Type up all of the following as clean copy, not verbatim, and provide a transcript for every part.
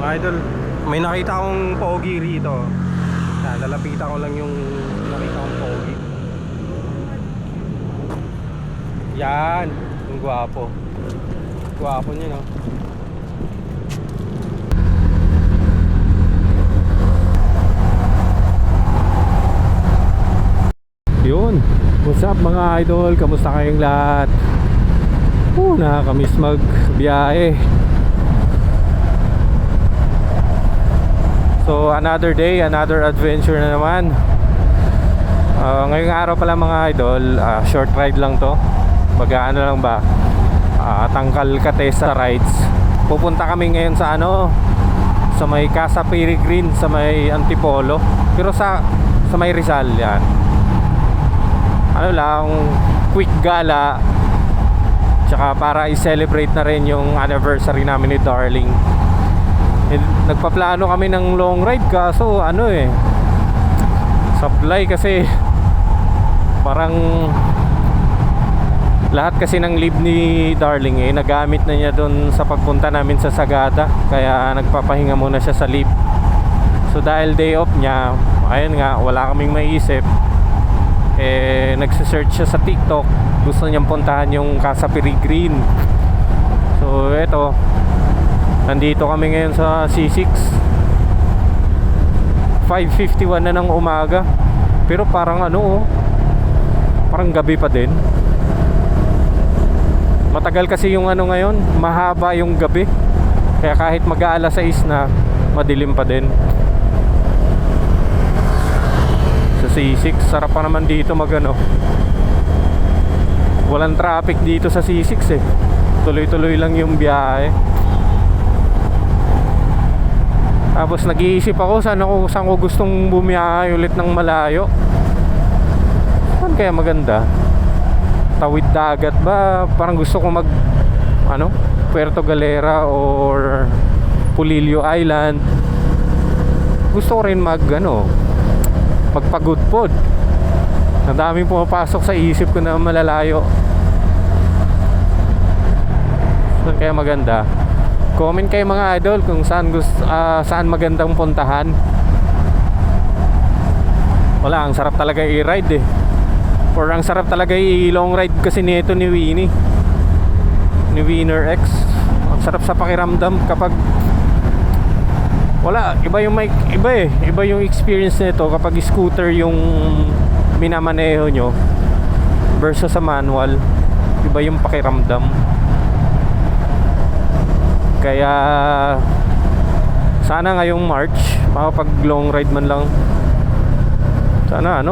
Mga idol, may nakita akong pogi rito. Lalapitan ko lang yung nakita akong pogi. Yan, yung gwapo. Gwapo niya, no? Yun, what's up mga idol? Kamusta kayong lahat? Nakakamiss magbiyahe. So another day, another adventure na naman. Ngayong araw pala mga idol, short ride lang to. Mag-ano lang ba, Tangkal Catesa rides. Pupunta kami ngayon sa sa may Casa Peregrine, sa may Antipolo. Pero sa may Rizal yan. Quick gala. Tsaka para i-celebrate na rin yung anniversary namin ni Darling. Nagpaplano kami ng long ride, kaso supply kasi parang lahat kasi ng leave ni Darling nagamit na niya doon sa pagpunta namin sa Sagada, kaya nagpapahinga muna siya sa leave. So dahil day off niya, ayun nga, wala kaming maiisip, nagsisearch siya sa TikTok, gusto niyang puntahan yung Casa Peregrine. So eto, nandito kami ngayon sa C6. 5:51 na ng umaga. Pero parang parang gabi pa din. Matagal kasi yung ngayon, mahaba yung gabi. Kaya kahit mag-aalas 6 na, madilim pa din. Sa C6, sarap pa naman dito walang traffic dito sa C6 Tuloy-tuloy lang yung biyahe. Tapos nag-iisip ako saan ko gustong bumiyahe ulit ng malayo. Saan kaya maganda? Tawid dagat ba? Parang gusto ko Puerto Galera or Pulilio Island. Gusto ko rin magpagudpod. Ang daming pumapasok sa isip ko na malalayo. Saan kaya maganda? Comment kayo mga idol kung saan magandang puntahan. Wala, ang sarap talaga i-ride or ang sarap talaga i-long ride kasi nito ni Winnie, ni Winner X. Ang sarap sa pakiramdam kapag iba yung experience nito kapag scooter yung minamaneho nyo versus sa manual. Iba yung pakiramdam. Kaya sana ngayong March makapag long ride man lang. Sana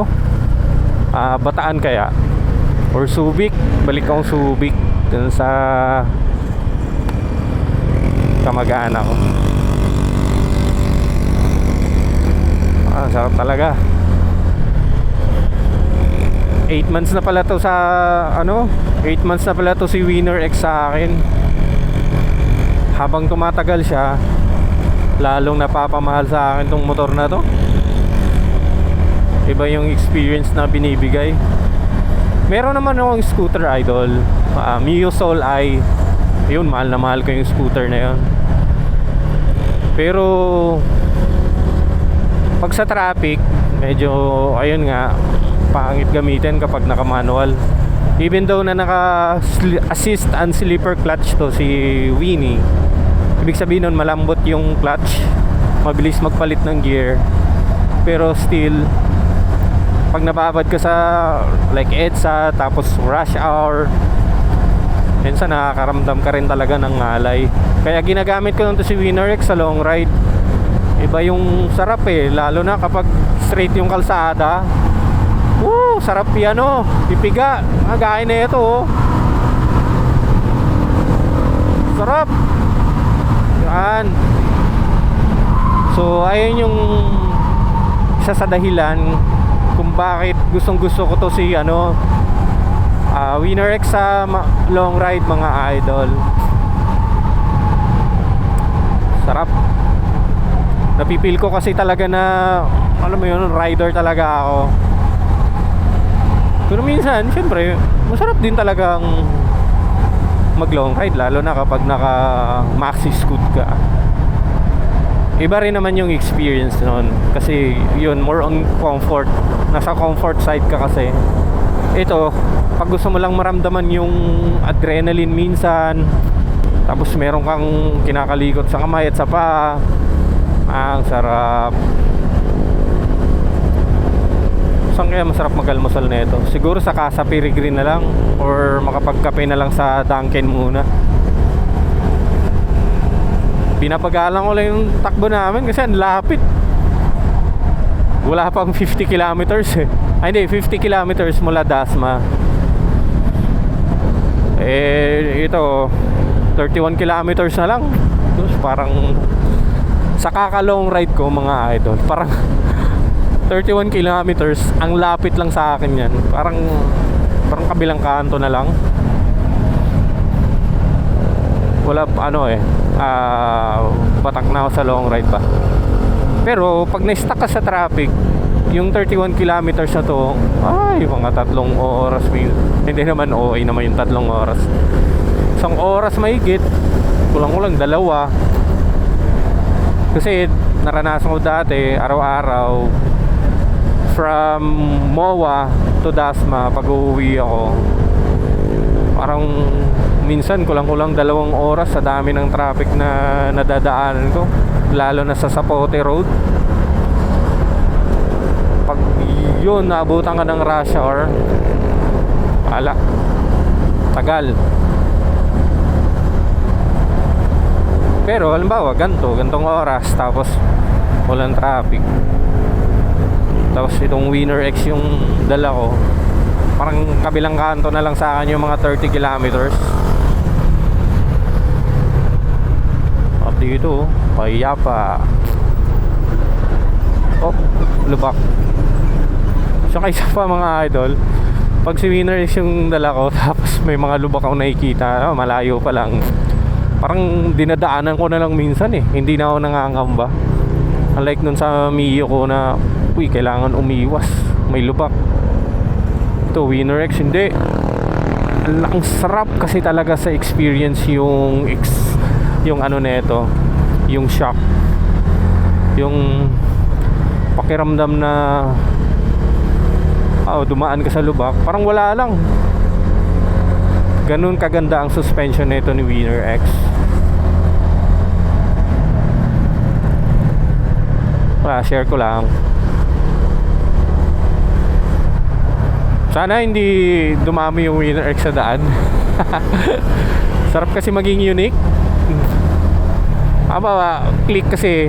Bataan kaya or Subic. Balik akong Subic dun sa kamag-anak ko. Sarap talaga. 8 months na pala to sa 8 months na pala to si Winner X sa akin. Habang tumatagal siya, lalong napapamahal sa akin tong motor na to. Iba yung experience na binibigay. Meron naman akong scooter idol, Mio Soul I. Yun, mahal na mahal ko yung scooter na yun. Pero pag sa traffic, medyo pangit gamitin kapag naka-manual. Even though na naka-assist and slipper clutch to si Winnie, ibig sabihin nun malambot yung clutch, mabilis magpalit ng gear. Pero still, pag nababad ka sa like EDSA, tapos rush hour, minsan nakakaramdam ka rin talaga ng ngalay. Kaya ginagamit ko lang to si Winner X sa long ride. Iba yung sarap lalo na kapag straight yung kalsada. Sarap pipiga. Gaya na ito sarap yan. So ayun yung isa sa dahilan kung bakit gustong gusto ko to si Winner X sa long ride mga idol. Sarap. Napipil ko kasi talaga na rider talaga ako. Pero minsan, syempre, masarap din talagang mag long ride, lalo na kapag naka maxi scoot ka. iba rin naman yung experience noon. Kasi yun, more on comfort. Nasa comfort side ka kasi. Ito, pag gusto mo lang maramdaman yung adrenaline minsan, tapos meron kang kinakalikot sa kamay at sa paa, ang sarap. Saan kaya masarap mag-almusal na ito? Siguro sa Casa Peregrine na lang, or makapagkape na lang sa Dunkin muna. Pinapagalang ko lang yung takbo namin kasi ang lapit. Wala pang 50 kilometers eh. Ay hindi, 50 kilometers mula Dasma. Ito 31 kilometers na lang. Tapos parang sa kaka-long ride ko mga idol, parang 31 kilometers, ang lapit lang sa akin yan. Parang kabilang kanto na lang. Wala ano batak na ako sa long ride ba. Pero pag na-stuck ka sa traffic, yung 31 kilometers na to, ay mga 3 oras. Hindi naman OA naman yung 3 oras. 1 oras mahigit, kulang-kulang 2. Kasi naranasan ko dati araw-araw from MOA to Dasma. Pag uuwi ako, parang minsan kulang-kulang 2 oras sa dami ng traffic na nadadaanan ko, lalo na sa Zapote Road. Pag yun, naabutan ka ng rush hour, ala, tagal. Pero halimbawa gantong oras, tapos walang traffic, tapos itong Winner X yung dala ko, parang kabilang kanto na lang sa akin yung mga 30 kilometers. At dito, Payapa. Oh, lubak. So kaysa pa mga idol, pag si Winner X yung dala ko, tapos may mga lubak akong nakikita, malayo pa lang, parang dinadaanan ko na lang minsan eh. Hindi na ako nangangamba. Unlike nun sa Mio ko na, uy, kailangan umiwas, may lubak. Ito, Winner X, hindi. Ang sarap kasi talaga sa experience yung ano nito, yung shock, yung pakiramdam na dumaan ka sa lubak, parang wala lang. Ganun kaganda ang suspension nito ni Winner X. Share ko lang. Sana hindi dumami yung Winner X sa daan. Sarap kasi maging unique. Click kasi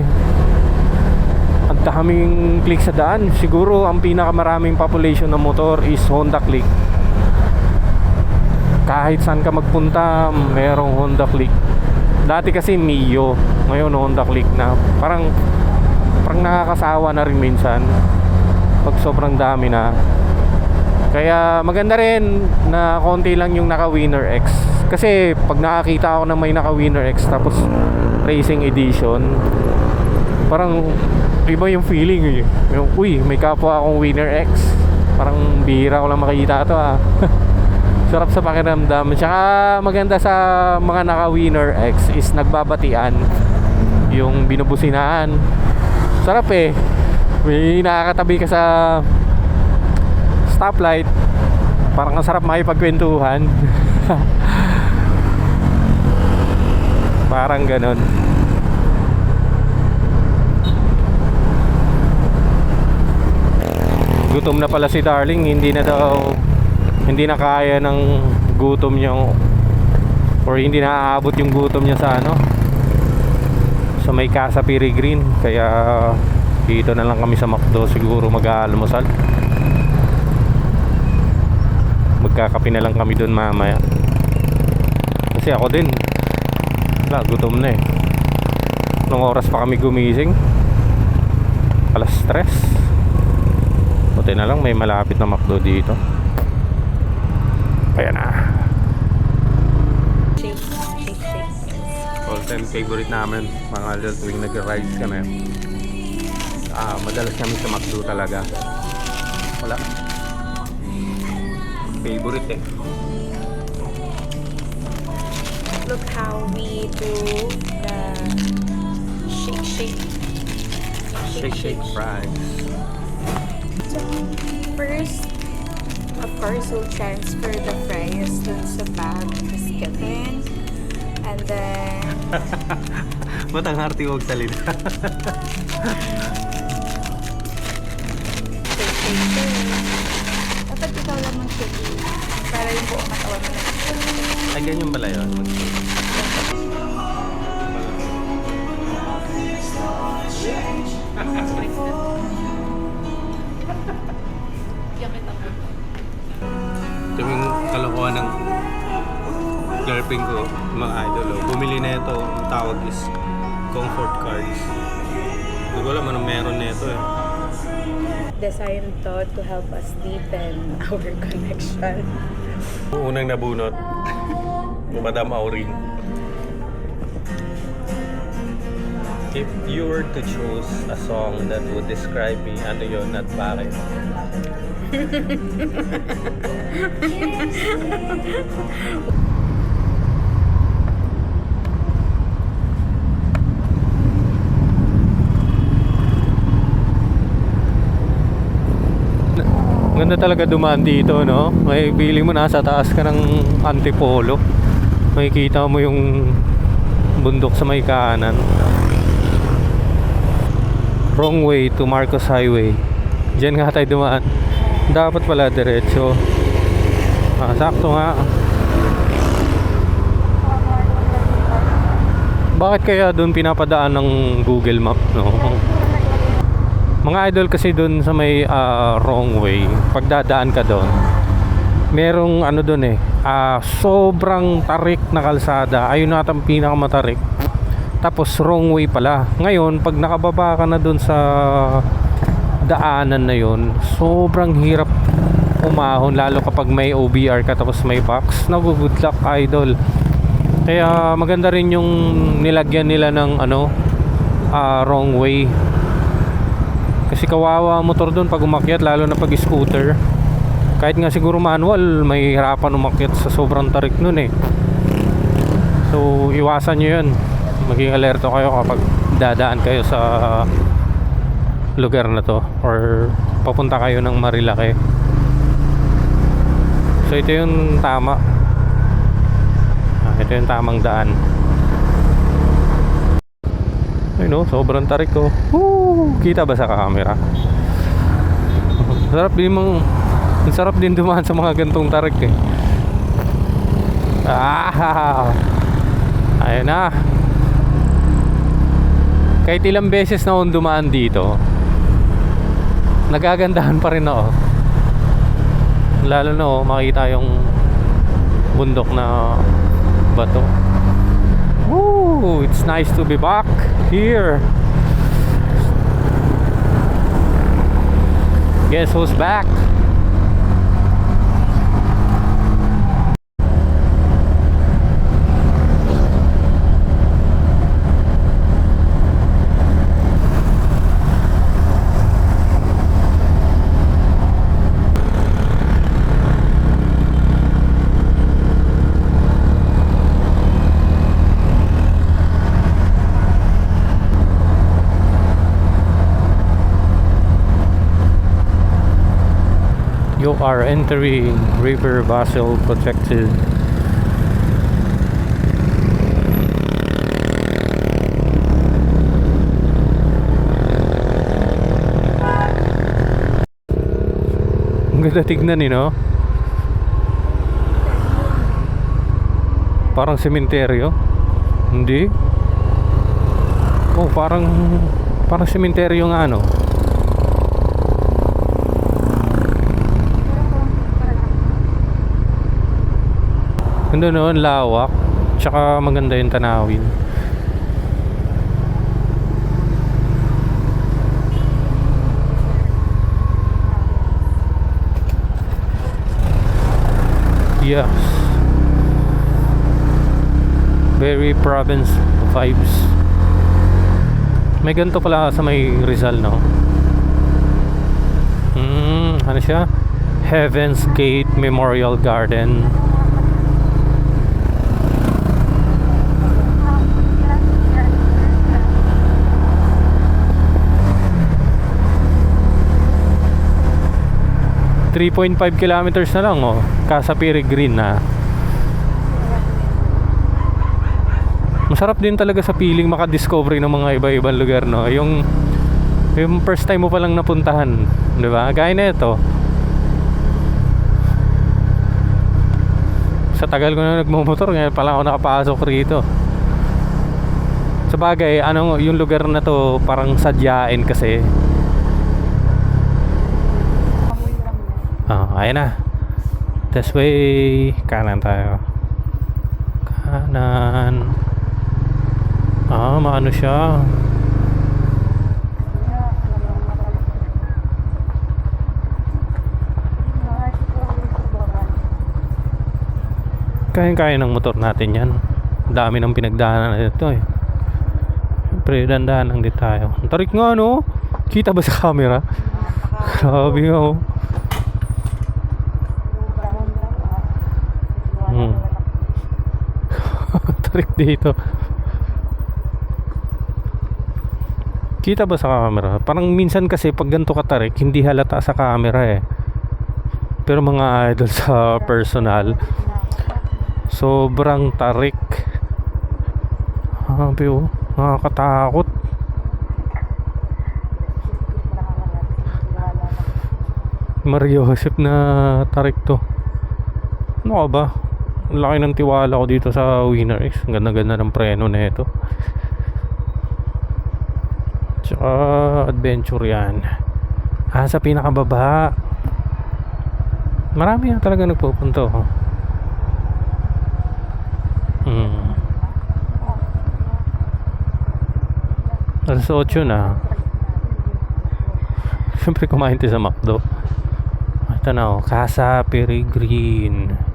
ang daming click sa daan. Siguro ang pinakamaraming population ng motor is Honda Click. Kahit saan ka magpunta, merong Honda Click. Dati kasi Mio, ngayon Honda Click na. Parang nakakasawa na rin minsan pag sobrang dami na. Kaya maganda rin na konti lang yung naka Winner X. Kasi pag nakakita ako na may naka Winner X tapos racing edition, parang iba yung feeling eh. Yung, uy, may kapwa akong Winner X. Parang bihira ko lang makita ito Sarap sa pakiramdam. Tsaka maganda sa mga naka Winner X is nagbabatian yung binubusinahan. Sarap eh. May nakakatabi ka sa stoplight, parang ang sarap makipagkwentuhan. Parang ganon. Gutom na pala si Darling. Hindi na kaya ng gutom niya, or hindi na aabot yung gutom niya sa sa may Casa Peregrine. Kaya dito na lang kami sa McDo siguro mag-aalmusal. Magkakape na lang kami doon mamaya. Kasi ako din, gutom na eh. Nung oras pa kami gumising, 3:00. Buti na lang may malapit na McDo dito. Kaya na. All time favorite namin mga idol tuwing nag-rides kami. Madalas kami sa McDo talaga. Wala, favorite eh. Look how we do the shake Shake fries. So, first, of course, we'll transfer the fries dun sa bag is given. And then, Ba't ang hearty huwag salita? dapat ikaw lang mag-shake para yung buong katawan mo na. Ay, ganyan pala yun. Ito yung kalokohan ng girlfriend ko, mga idol. Bumili na ito, ang tawag is comfort cards. Hindi ko alam anong meron na ito eh. Designed to help us deepen our connection. Unang nabunot, Madam Auring. If you were to choose a song that would describe me, ano yun at bakit? Ganda talaga dumaan dito, no? May feeling mo nasa taas ka ng Antipolo. Makikita mo yung bundok sa may kanan. Wrong way to Marcos Highway. Diyan nga tayo dumaan. Dapat pala diretso. Sakto nga. Bakit kaya doon pinapadaan ng Google Map, no? Mga idol, kasi doon sa may wrong way, pagdadaan ka doon, merong ano doon sobrang tarik na kalsada. Ayun na ang pinakamatarik. Tapos wrong way pala. Ngayon, pag nakababa ka na doon sa daanan na yun, sobrang hirap umahon, lalo kapag may OBR ka tapos may box. Good luck, idol. Kaya maganda rin yung nilagyan nila ng wrong way. Kasi kawawa motor doon pag umakyat, lalo na pag scooter. Kahit nga siguro manual, may hirapan umakyat sa sobrang tarik nun eh. So iwasan nyo yun. Maging alerto kayo kapag dadaan kayo sa lugar na to or papunta kayo ng Marilake. So ito yung tama. Ito yung tamang daan. Ay no, sobrang tarik ko. Kita ba sa camera? Sarap din dumaan sa mga gantong tarik eh. Ayun na. Kahit ilang beses na akong dumaan dito, nagagandahan pa rin ako. Lalo na makita yung bundok na bato. Woo! It's nice to be back here. Guess who's back? You are entering River Basel Protected. Ang ganda tignan no? Parang sementeryo. Hindi? Oh, parang sementeryo nga no? Ganda noon, lawak. Tsaka maganda yung tanawin. Yes. Very province vibes. May ganito pala sa may Rizal, no? Ano siya? Heaven's Gate Memorial Garden. 3.5 kilometers na lang, oh. Casa Peregrine na. Masarap din talaga sa feeling makadiscover ng mga iba-ibang lugar, no? Yung first time mo pa lang napuntahan, di ba? Gaya na ito. Sa tagal ko na nagmumotor, ngayon pa lang ako nakapasok rito. Sa bagay, yung lugar na to parang sadyain kasi. Ayan na. This way. Kanan tayo. Kanan. Maano siya. Kaya-kaya ng motor natin yan. Dami ng pinagdaanan na ito eh. Siyempre, dandahan lang din tayo. Ang tarik nga, no? Kita ba sa camera? Grabe nga, oh. Tarik dito. Kita ba sa camera? Parang minsan kasi pag ganito katarik, hindi halata sa camera eh. Pero mga idol sa personal, sobrang tarik. Habi oh, nakakatakot. Mario Joseph na tarik to. Ano ka ba? Ang laki ng tiwala ko dito sa Winner X. Ang ganda-ganda ng preno na ito. Tsaka adventure yan. Sa pinakababa. Marami na talaga nagpupunto. Alas 8 na. Siyempre kumain tayo sa McDo. Ito na, Casa Peregrine.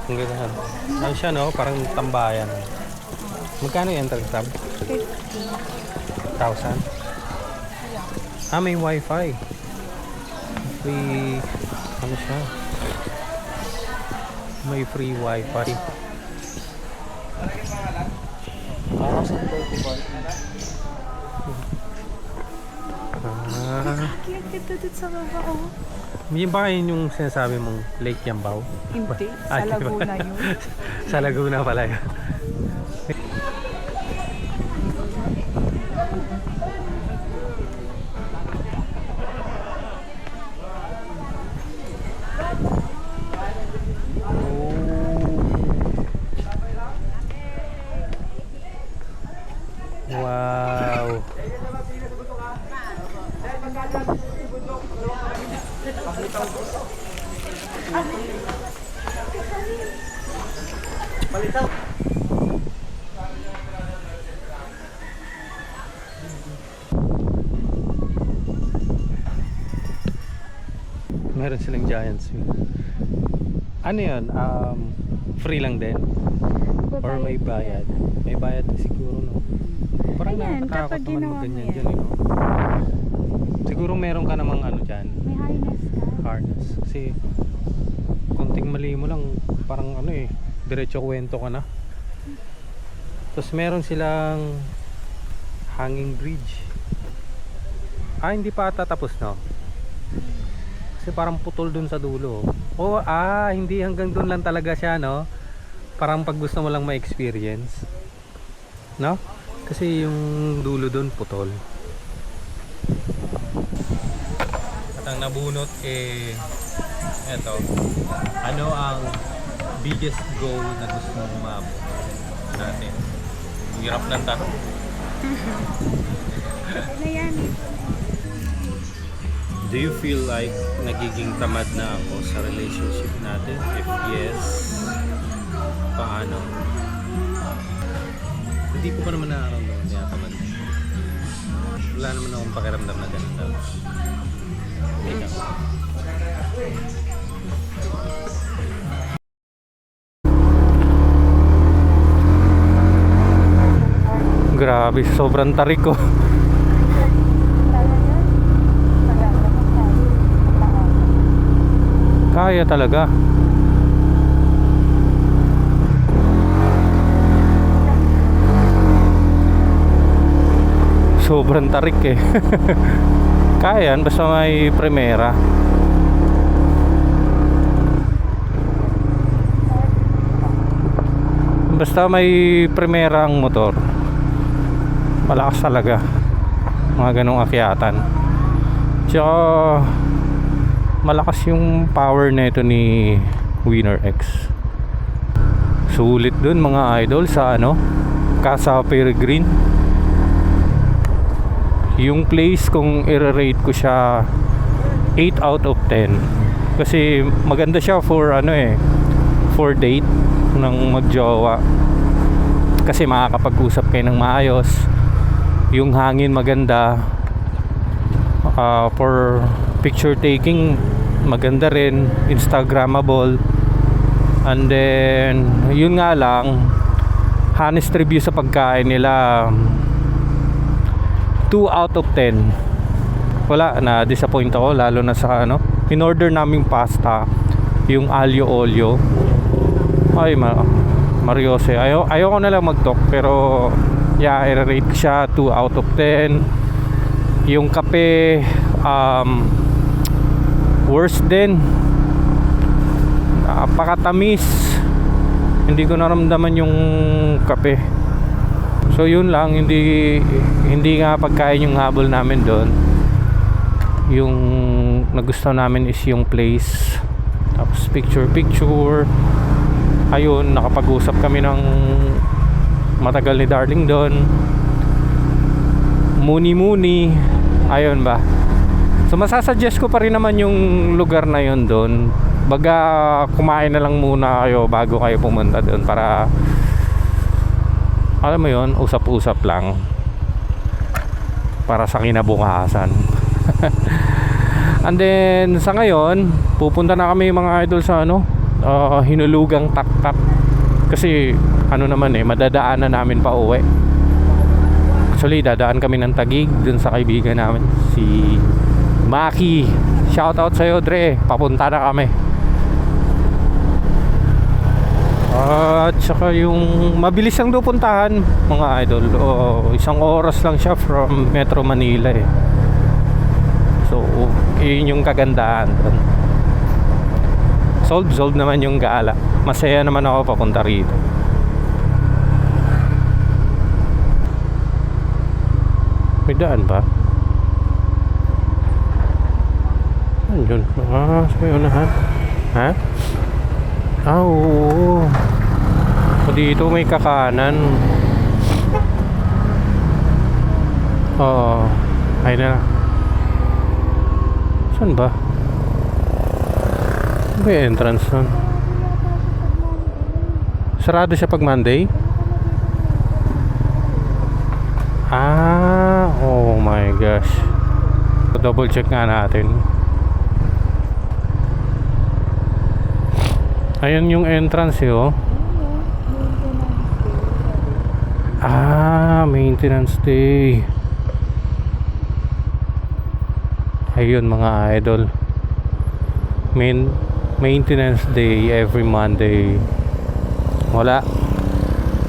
Ang ganda. Ano siya, no? Parang tambayan. Magkano yung entrance tab? 1,000? May wifi. Free, ano siya? May free wifi. Kaya kita dito sa baba, oh. Yung ba yun yung sinasabi mong Lake Yambao? Hindi, sa Laguna yun. Sa Laguna pala yun. Wow. Meron silang giant swing. Ano yun? Free lang din? Or may bayad? May bayad na siguro, no? Parang Ayan, nakakatakot kapag naman ginawa mo mag-ganyan yan. dyan, no? Siguro meron ka namang ano dyan, May harness ka. harness. Kasi konting mali mo lang, parang ano eh, diretso kwento ka na. Tapos meron silang hanging bridge. Hindi pa ata tapos, no? Kasi parang putol dun sa dulo. Hindi hanggang dun lang talaga siya, no? Parang pag gusto mo lang ma-experience, no? Kasi yung dulo dun putol. At ang nabunot eto. Ano ang biggest goal na gusto mong maabot natin? Hirap ng tanong. Ano yan? Do you feel like nagiging tamad na ako sa relationship natin? If yes, paano? Hindi ko pa naman nararamdaman niya tamad. Wala naman akong pakiramdam na ganun daw. Ikaw. grabe, sobrang tarik ko. Kaya talaga. Sobrang tarik eh. Kaya yan, basta may premera. Basta may premera ang motor, malakas talaga mga ganong akyatan. Tsaka malakas yung power nito ni Winner X. Sulit dun mga idol sa Casa Peregrine. Yung place, kung i-rate ko siya 8 out of 10 kasi maganda siya for for date ng magjowa, kasi makakapag-usap kayo ng maayos, yung hangin maganda, for picture taking maganda rin, instagrammable. And then yun nga lang, honest review sa pagkain nila, 2 out of 10. Wala, na disappoint ako, lalo na sa in order naming pasta, yung aglio olio. Ay, Mariose, ayoko na lang mag-talk, pero yeah, i-rate ko siya 2 out of 10. Yung kape, worse din, napakatamis, hindi ko naramdaman yung kape. So yun lang, hindi nga pagkain yung habol namin doon. Yung nagustuhan namin is yung place, tapos picture. Ayun, nakapag-usap kami ng matagal ni Darling doon. Muni. Ayun ba. So masasuggest ko pa rin naman yung lugar na yun doon. Baga kumain na lang muna kayo bago kayo pumunta doon, para alam mo yun, usap-usap lang para sa kinabukasan. And then sa ngayon, pupunta na kami mga idol sa Hinulugang Taktak, kasi naman madadaanan namin pa uwi. Actually dadaan kami ng Taguig dun sa kaibigan namin si Maki. Shoutout sa'yo Dre, papunta na kami. At saka yung mabilis lang doon puntahan mga idol, 1 oras lang siya from Metro Manila eh. So yun yung kagandahan doon. Solve naman yung gala. Masaya naman ako papunta rito. May daan ba? Ano yun? Sa may unahan? Ha? Oo. Dito may kakanan. Oo. Ayun na. Saan ba? May entrance nun. Sarado siya pag Monday? Oh my gosh. Double check nga natin. Ayun yung entrance oh. Maintenance day. Ayun mga idol. Maintenance day every Monday. Wala,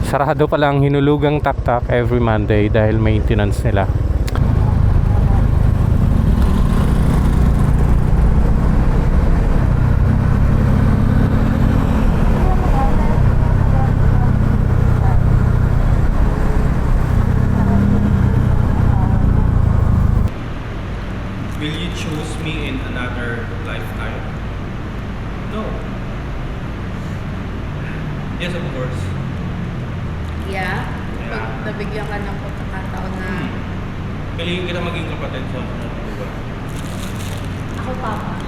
sarado pa lang Hinulugang Taktak every Monday dahil maintenance nila. Will you choose me in another lifetime? No. Yes, of course. Yeah? Pag nabigyan ka ng pagkakataon na... Piliin kita maging kapatid sa diba? Ako papa.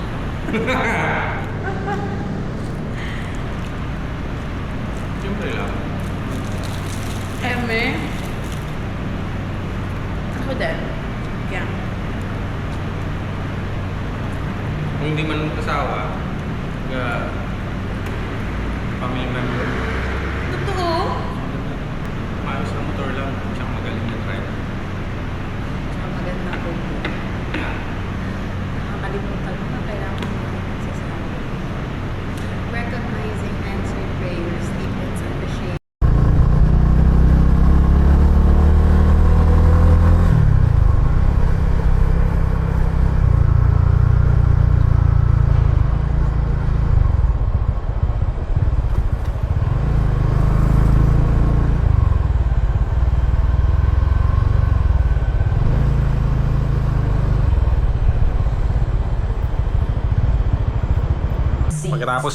Siyempre lang. Eme? Ako din. Yeah. Kung hindi man mag-asawa, family member. Totoo? Maayos na motor lang, siyang magaling. Pagkatapos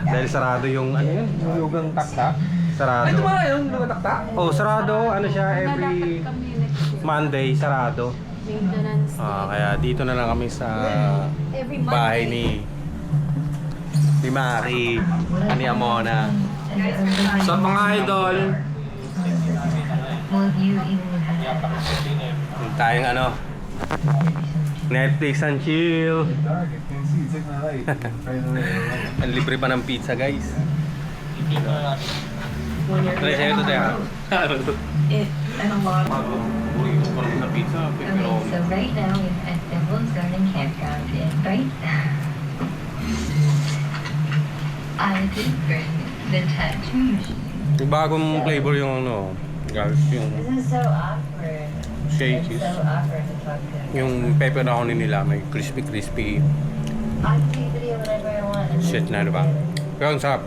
dahil sarado yung ano yun, yung lugang taktak. Sarado. Ay, tumara yung lumatakta? Oh, sarado. Ano siya, every kami next Monday, sarado. maintenance Kaya dito na lang kami sa every bahay ni Maki, ni Amona. So mga idol, Yung tayong ano, Netflix and chill. Ang libre pa ng pizza, guys. Try sa'yo ito, Tia. And a lot of Burrito pa naman sa pizza, Okay, pepperoni. so right now we're at Devil's Garden Campground in right. I did bring the tattoo machine. Yung bagong flavor yung ano, guys, yung This is so awkward. Shakey's. It's so awkward to talk to. yung pepperoni nila, may crispy. I can take video whenever I want. And Shit na, diba? Pero ang sarap.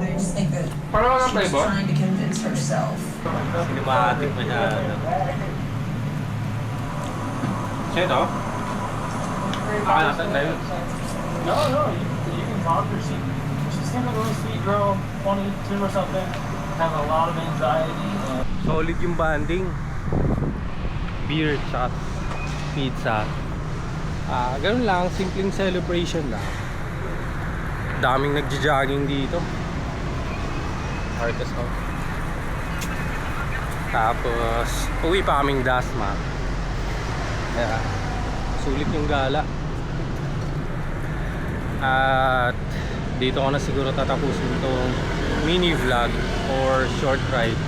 I just think that parang walang she was flavor? trying to convince herself. Cinematic masyado. Siya ito? natin na yun. No, you can talk her. She seemed like a really sweet girl, 22 or something, have a lot of anxiety. Solid yung banding. Beer, tsaka pizza. Ganun lang, simpleng celebration lang. Daming nagja-jogging dito. Artist House. Tapos, uwi pa kaming Dasma. Kaya, sulit yung gala. At dito ko na siguro tatapusin itong mini vlog or short ride.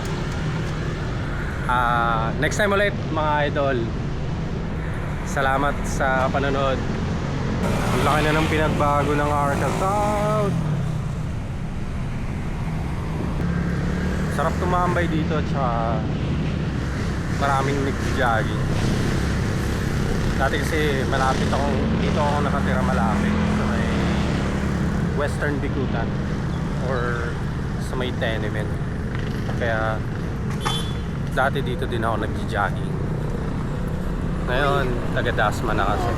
Next time ulit mga idol. Salamat sa panonood. Ang laki na ng pinagbago ng Arca South. Sarap tumambay dito at saka maraming nag-jogging. Dati kasi dito ako nakatira malapit sa may Western Bicutan or sa may Tenement. Kaya dati dito din ako nag-jogging. Ngayon, taga Dasma na kasi.